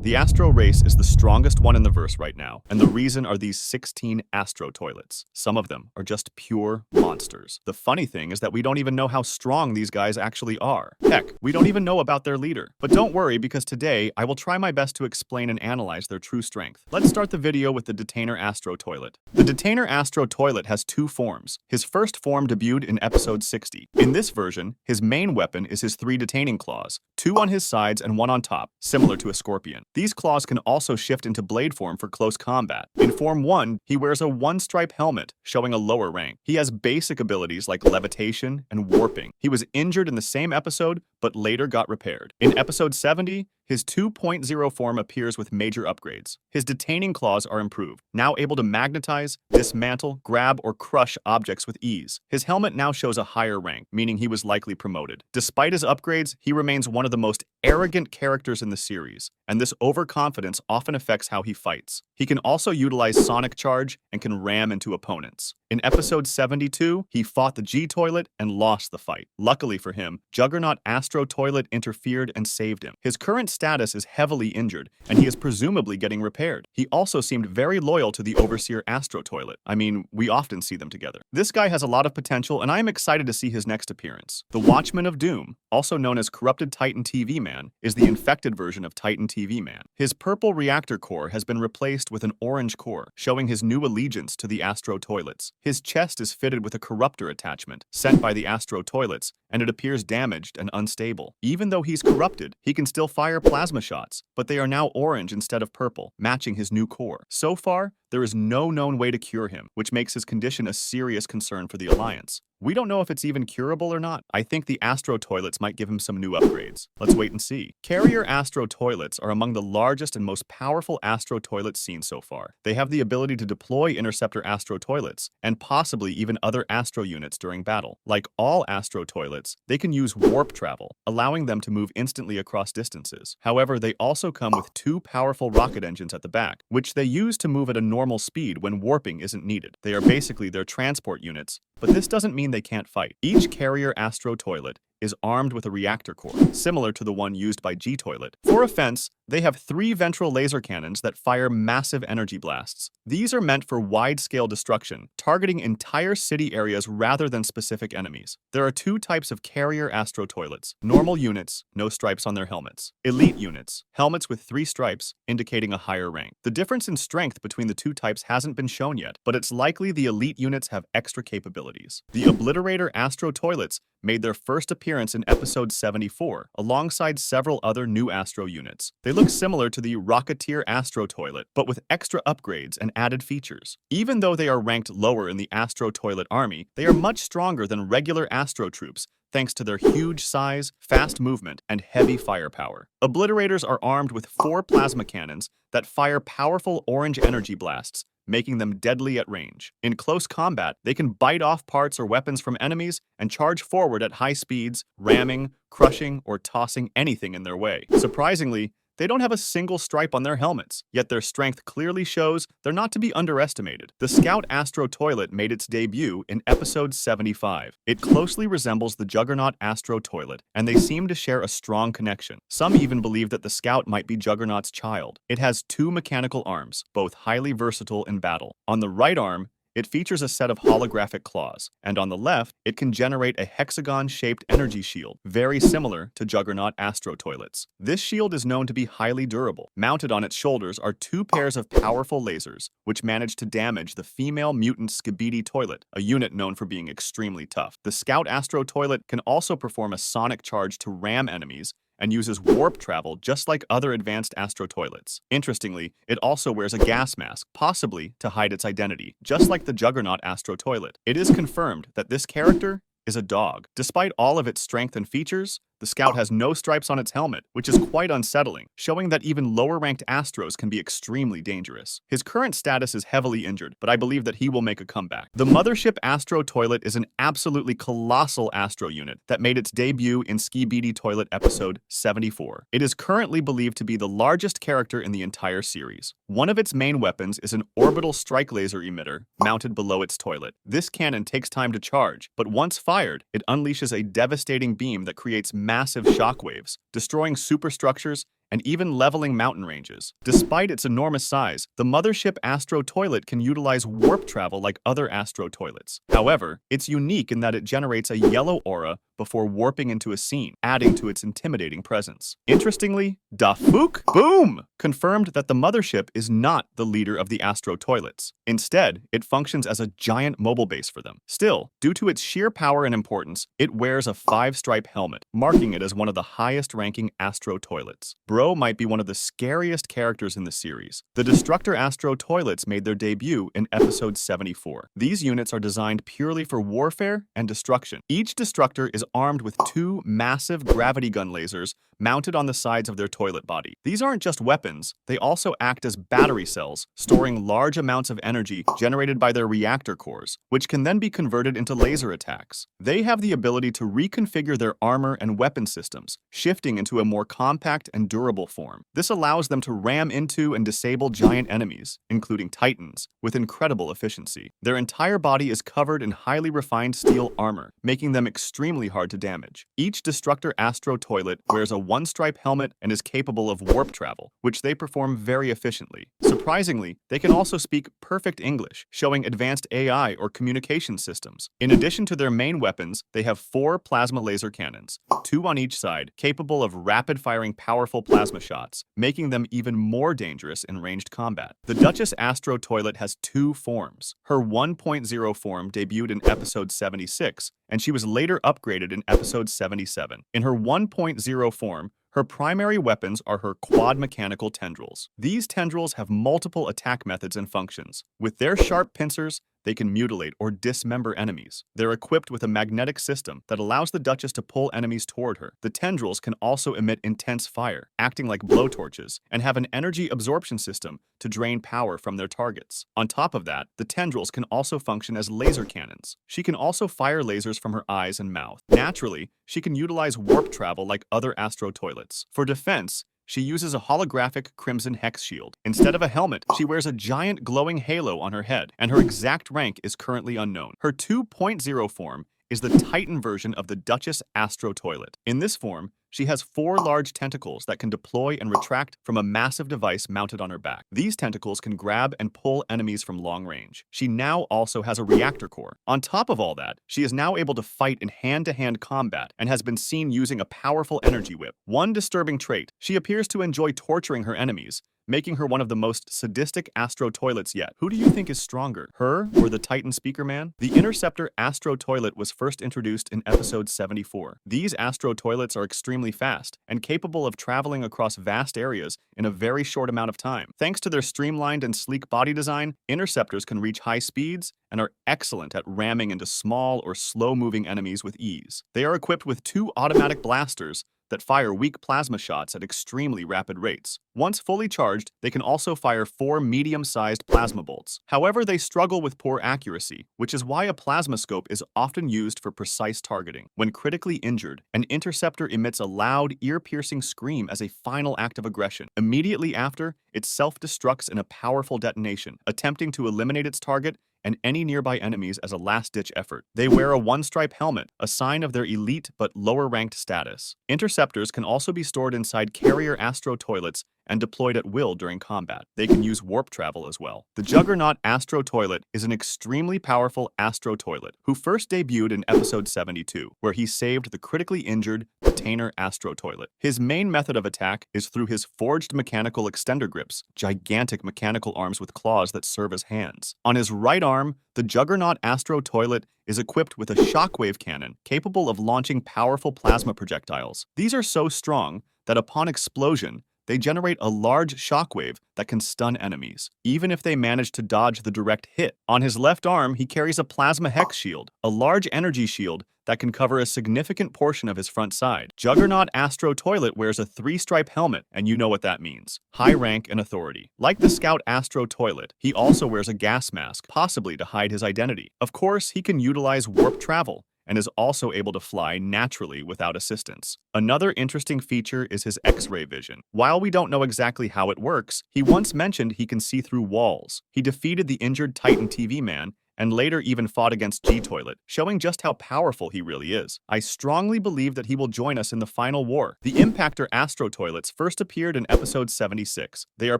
The Astro race is the strongest one in the verse right now, and the reason are these 16 Astro toilets. Some of them are just pure monsters. The funny thing is that we don't even know how strong these guys actually are. Heck, we don't even know about their leader. But don't worry, because today I will try my best to explain and analyze their true strength. Let's start the video with the Detainer Astro Toilet. The Detainer Astro Toilet has two forms. His first form debuted in episode 60. In this version, his main weapon is his 3 detaining claws, 2 on his sides and 1 on top, similar to a scorpion. These claws can also shift into blade form for close combat. In Form 1, he wears a 1-stripe helmet, showing a lower rank. He has basic abilities like levitation and warping. He was injured in the same episode, but later got repaired. In episode 70, his 2.0 form appears with major upgrades. His detaining claws are improved, now able to magnetize, dismantle, grab, or crush objects with ease. His helmet now shows a higher rank, meaning he was likely promoted. Despite his upgrades, he remains one of the most arrogant characters in the series, and this overconfidence often affects how he fights. He can also utilize Sonic Charge and can ram into opponents. In episode 72, he fought the G-Toilet and lost the fight. Luckily for him, Juggernaut Astro Toilet interfered and saved him. His current status is heavily injured, and he is presumably getting repaired. He also seemed very loyal to the Overseer Astro Toilet. I mean, we often see them together. This guy has a lot of potential, and I am excited to see his next appearance. The Watchman of Doom, also known as Corrupted Titan TV Man, is the infected version of Titan TV Man. His purple reactor core has been replaced with an orange core, showing his new allegiance to the Astro Toilets. His chest is fitted with a corruptor attachment, sent by the Astro Toilets, and it appears damaged and unstable. Even though he's corrupted, he can still fire plasma shots, but they are now orange instead of purple, matching his new core. So far, there is no known way to cure him, which makes his condition a serious concern for the Alliance. We don't know if it's even curable or not. I think the Astro Toilets might give him some new upgrades. Let's wait and see. Carrier Astro Toilets are among the largest and most powerful Astro Toilets seen so far. They have the ability to deploy Interceptor Astro Toilets, and possibly even other Astro units during battle. Like all Astro Toilets, they can use warp travel, allowing them to move instantly across distances. However, they also come with 2 powerful rocket engines at the back, which they use to move at a normal speed when warping isn't needed. They are basically their transport units, but this doesn't mean they can't fight. Each Carrier Astro Toilet is armed with a reactor core, similar to the one used by G-Toilet. For offense, they have 3 ventral laser cannons that fire massive energy blasts. These are meant for wide-scale destruction, targeting entire city areas rather than specific enemies. There are 2 types of Carrier Astro Toilets: normal units, no stripes on their helmets; elite units, helmets with 3 stripes, indicating a higher rank. The difference in strength between the 2 types hasn't been shown yet, but it's likely the elite units have extra capabilities. The Obliterator Astro Toilets made their first appearance in episode 74, alongside several other new Astro units. They look similar to the Rocketeer Astro Toilet, but with extra upgrades and added features. Even though they are ranked lower in the Astro Toilet army, they are much stronger than regular Astro troops, thanks to their huge size, fast movement, and heavy firepower. Obliterators are armed with 4 plasma cannons that fire powerful orange energy blasts, making them deadly at range. In close combat, they can bite off parts or weapons from enemies and charge forward at high speeds, ramming, crushing, or tossing anything in their way. Surprisingly, they don't have a single stripe on their helmets, yet their strength clearly shows they're not to be underestimated. The Scout Astro Toilet made its debut in episode 75. It closely resembles the Juggernaut Astro Toilet, and they seem to share a strong connection. Some even believe that the Scout might be Juggernaut's child. It has 2 mechanical arms, both highly versatile in battle. On the right arm, it features a set of holographic claws, and on the left, it can generate a hexagon-shaped energy shield, very similar to Juggernaut Astro Toilets. This shield is known to be highly durable. Mounted on its shoulders are 2 pairs of powerful lasers, which manage to damage the female mutant Skibidi Toilet, a unit known for being extremely tough. The Scout Astro Toilet can also perform a sonic charge to ram enemies, and uses warp travel just like other advanced Astro Toilets. Interestingly, it also wears a gas mask, possibly to hide its identity, just like the Juggernaut Astro Toilet. It is confirmed that this character is a dog. Despite all of its strength and features, the Scout has no stripes on its helmet, which is quite unsettling, showing that even lower-ranked Astros can be extremely dangerous. His current status is heavily injured, but I believe that he will make a comeback. The Mothership Astro Toilet is an absolutely colossal Astro unit that made its debut in Skibidi Toilet episode 74. It is currently believed to be the largest character in the entire series. One of its main weapons is an orbital strike laser emitter mounted below its toilet. This cannon takes time to charge, but once fired, it unleashes a devastating beam that creates massive shockwaves, destroying superstructures and even leveling mountain ranges. Despite its enormous size, the mothership Astro Toilet can utilize warp travel like other Astro Toilets. However, it's unique in that it generates a yellow aura before warping into a scene, adding to its intimidating presence. Interestingly, DAFUQBOOM confirmed that the mothership is not the leader of the Astro Toilets. Instead, it functions as a giant mobile base for them. Still, due to its sheer power and importance, it wears a 5-stripe helmet, marking it as one of the highest-ranking Astro Toilets. Bro might be one of the scariest characters in the series. The Destructor Astro Toilets made their debut in episode 74. These units are designed purely for warfare and destruction. Each Destructor is armed with 2 massive gravity gun lasers mounted on the sides of their toilet body. These aren't just weapons, they also act as battery cells, storing large amounts of energy generated by their reactor cores, which can then be converted into laser attacks. They have the ability to reconfigure their armor and weapon systems, shifting into a more compact and durable form. This allows them to ram into and disable giant enemies, including Titans, with incredible efficiency. Their entire body is covered in highly refined steel armor, making them extremely hard to damage. Each Destructor Astro Toilet wears a 1-stripe helmet and is capable of warp travel, which they perform very efficiently. Surprisingly, they can also speak perfect English, showing advanced AI or communication systems. In addition to their main weapons, they have 4 plasma laser cannons, 2 on each side, capable of rapid-firing powerful plasma shots, making them even more dangerous in ranged combat. The Duchess Astro Toilet has 2 forms. Her 1.0 form debuted in episode 76, and she was later upgraded in episode 77. In her 1.0 form, her primary weapons are her quad mechanical tendrils. These tendrils have multiple attack methods and functions. With their sharp pincers, they can mutilate or dismember enemies. They're equipped with a magnetic system that allows the Duchess to pull enemies toward her. The tendrils can also emit intense fire, acting like blowtorches, and have an energy absorption system to drain power from their targets. On top of that, the tendrils can also function as laser cannons. She can also fire lasers from her eyes and mouth. Naturally, she can utilize warp travel like other Astro Toilets. For defense, she uses a holographic crimson hex shield. Instead of a helmet, she wears a giant glowing halo on her head, and her exact rank is currently unknown. Her 2.0 form is the Titan version of the Duchess Astro Toilet. In this form, she has 4 large tentacles that can deploy and retract from a massive device mounted on her back. These tentacles can grab and pull enemies from long range. She now also has a reactor core. On top of all that, she is now able to fight in hand-to-hand combat and has been seen using a powerful energy whip. One disturbing trait, she appears to enjoy torturing her enemies, making her one of the most sadistic Astro Toilets yet. Who do you think is stronger, her or the Titan Speaker Man? The Interceptor Astro Toilet was first introduced in episode 74. These Astro Toilets are extremely fast and capable of traveling across vast areas in a very short amount of time. Thanks to their streamlined and sleek body design, Interceptors can reach high speeds and are excellent at ramming into small or slow-moving enemies with ease. They are equipped with 2 automatic blasters that fire weak plasma shots at extremely rapid rates. Once fully charged, they can also fire 4 medium-sized plasma bolts. However, they struggle with poor accuracy, which is why a plasma scope is often used for precise targeting. When critically injured, an Interceptor emits a loud, ear-piercing scream as a final act of aggression. Immediately after, it self-destructs in a powerful detonation, attempting to eliminate its target and any nearby enemies as a last-ditch effort. They wear a 1-stripe helmet, a sign of their elite but lower-ranked status. Interceptors can also be stored inside carrier Astro Toilets and deployed at will during combat. They can use warp travel as well. The Juggernaut Astro Toilet is an extremely powerful Astro Toilet who first debuted in episode 72, where he saved the critically injured Detainer Astro Toilet. His main method of attack is through his forged mechanical extender grips, gigantic mechanical arms with claws that serve as hands. On his right arm, the Juggernaut Astro Toilet is equipped with a shockwave cannon capable of launching powerful plasma projectiles. These are so strong that upon explosion, they generate a large shockwave that can stun enemies, even if they manage to dodge the direct hit. On his left arm, he carries a plasma hex shield, a large energy shield that can cover a significant portion of his front side. Juggernaut Astro Toilet wears a 3-stripe helmet, and you know what that means. High rank and authority. Like the Scout Astro Toilet, he also wears a gas mask, possibly to hide his identity. Of course, he can utilize warp travel, and is also able to fly naturally without assistance. Another interesting feature is his X-ray vision. While we don't know exactly how it works, he once mentioned he can see through walls. He defeated the injured Titan TV Man and later even fought against G-Toilet, showing just how powerful he really is. I strongly believe that he will join us in the final war. The Impactor Astro Toilets first appeared in episode 76. They are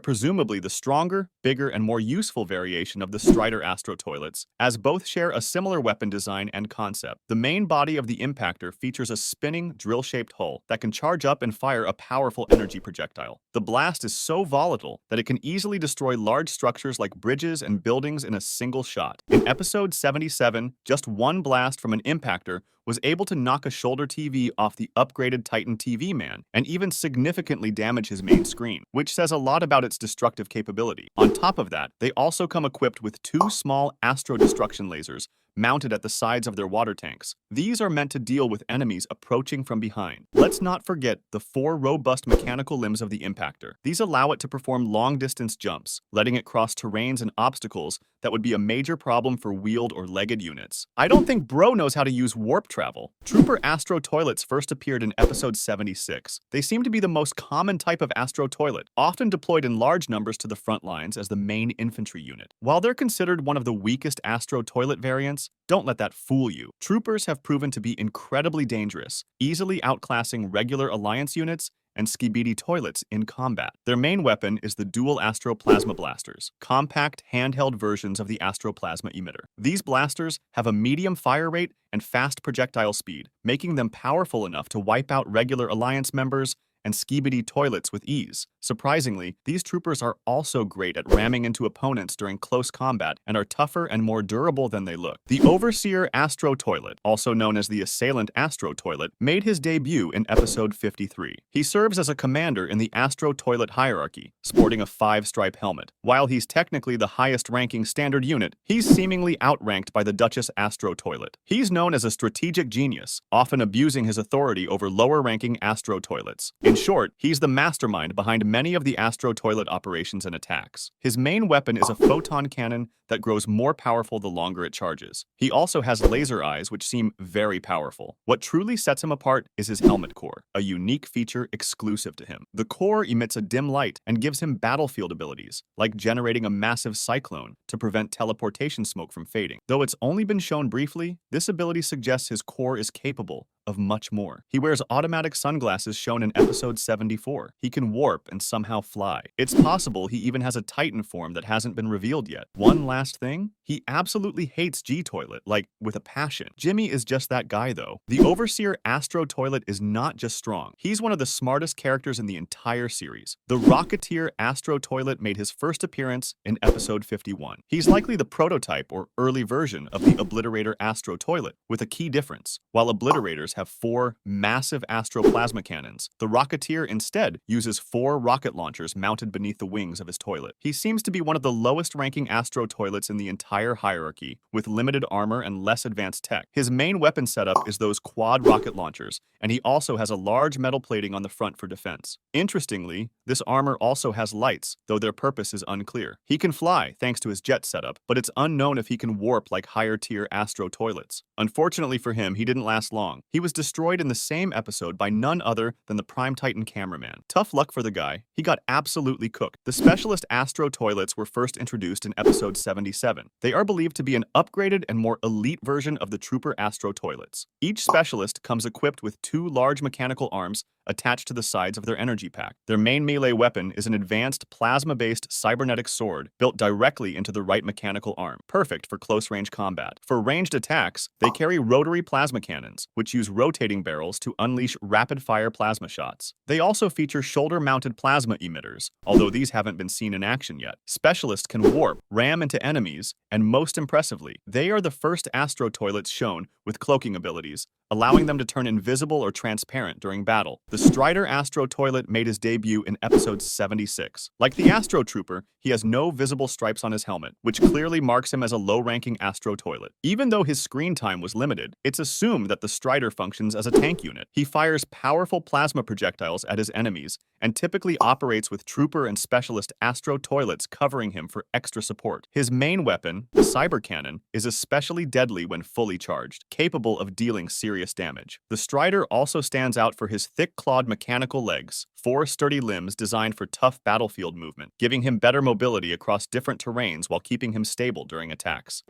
presumably the stronger, bigger, and more useful variation of the Strider Astro Toilets, as both share a similar weapon design and concept. The main body of the Impactor features a spinning, drill-shaped hull that can charge up and fire a powerful energy projectile. The blast is so volatile that it can easily destroy large structures like bridges and buildings in a single shot. In episode 77, just one blast from an Impactor was able to knock a shoulder TV off the upgraded Titan TV Man and even significantly damage his main screen, which says a lot about its destructive capability. On top of that, they also come equipped with two small Astro Destruction lasers mounted at the sides of their water tanks. These are meant to deal with enemies approaching from behind. Let's not forget the 4 robust mechanical limbs of the Impactor. These allow it to perform long-distance jumps, letting it cross terrains and obstacles that would be a major problem for wheeled or legged units. I don't think Bro knows how to use warp travel. Trooper Astro Toilets first appeared in episode 76. They seem to be the most common type of Astro Toilet, often deployed in large numbers to the front lines as the main infantry unit. While they're considered one of the weakest Astro Toilet variants, don't let that fool you. Troopers have proven to be incredibly dangerous, easily outclassing regular Alliance units and Skibidi toilets in combat. Their main weapon is the dual Astro Plasma Blasters, compact handheld versions of the Astro Plasma Emitter. These blasters have a medium fire rate and fast projectile speed, making them powerful enough to wipe out regular Alliance members and Skibidi toilets with ease. Surprisingly, these troopers are also great at ramming into opponents during close combat and are tougher and more durable than they look. The Overseer Astro Toilet, also known as the Assailant Astro Toilet, made his debut in episode 53. He serves as a commander in the Astro Toilet hierarchy, sporting a 5-stripe helmet. While he's technically the highest-ranking standard unit, he's seemingly outranked by the Duchess Astro Toilet. He's known as a strategic genius, often abusing his authority over lower-ranking Astro Toilets. In short, he's the mastermind behind many of the Astro Toilet operations and attacks. His main weapon is a photon cannon that grows more powerful the longer it charges. He also has laser eyes, which seem very powerful. What truly sets him apart is his helmet core, a unique feature exclusive to him. The core emits a dim light and gives him battlefield abilities, like generating a massive cyclone to prevent teleportation smoke from fading. Though it's only been shown briefly, this ability suggests his core is capable of much more. He wears automatic sunglasses shown in episode 74. He can warp and somehow fly. It's possible he even has a Titan form that hasn't been revealed yet. One last thing, he absolutely hates G-Toilet, like with a passion. Jimmy is just that guy though. The Overseer Astro Toilet is not just strong. He's one of the smartest characters in the entire series. The Rocketeer Astro Toilet made his first appearance in episode 51. He's likely the prototype or early version of the Obliterator Astro Toilet, with a key difference. While Obliterators have 4 massive Astro Plasma Cannons, the Rocketeer instead uses 4 rocket launchers mounted beneath the wings of his toilet. He seems to be one of the lowest ranking Astro Toilets in the entire hierarchy, with limited armor and less advanced tech. His main weapon setup is those quad rocket launchers, and he also has a large metal plating on the front for defense. Interestingly, this armor also has lights, though their purpose is unclear. He can fly thanks to his jet setup, but it's unknown if he can warp like higher tier Astro Toilets. Unfortunately for him, he didn't last long. He was destroyed in the same episode by none other than the Prime Titan cameraman. Tough luck for the guy. He got absolutely cooked. The Specialist Astro Toilets were first introduced in episode 77. They are believed to be an upgraded and more elite version of the Trooper Astro Toilets. Each Specialist comes equipped with 2 large mechanical arms attached to the sides of their energy pack. Their main melee weapon is an advanced plasma-based cybernetic sword built directly into the right mechanical arm, perfect for close-range combat. For ranged attacks, they carry rotary plasma cannons, which use rotating barrels to unleash rapid-fire plasma shots. They also feature shoulder-mounted plasma emitters, although these haven't been seen in action yet. Specialists can warp, ram into enemies, and most impressively, they are the first Astro Toilets shown with cloaking abilities, allowing them to turn invisible or transparent during battle. The Strider Astro Toilet made his debut in episode 76. Like the Astro Trooper, he has no visible stripes on his helmet, which clearly marks him as a low-ranking Astro Toilet. Even though his screen time was limited, it's assumed that the Strider functions as a tank unit. He fires powerful plasma projectiles at his enemies, and typically operates with Trooper and Specialist Astro Toilets covering him for extra support. His main weapon, the Cyber Cannon, is especially deadly when fully charged, capable of dealing serious damage. The Strider also stands out for his thick-clawed mechanical legs, 4 sturdy limbs designed for tough battlefield movement, giving him better mobility across different terrains while keeping him stable during attacks.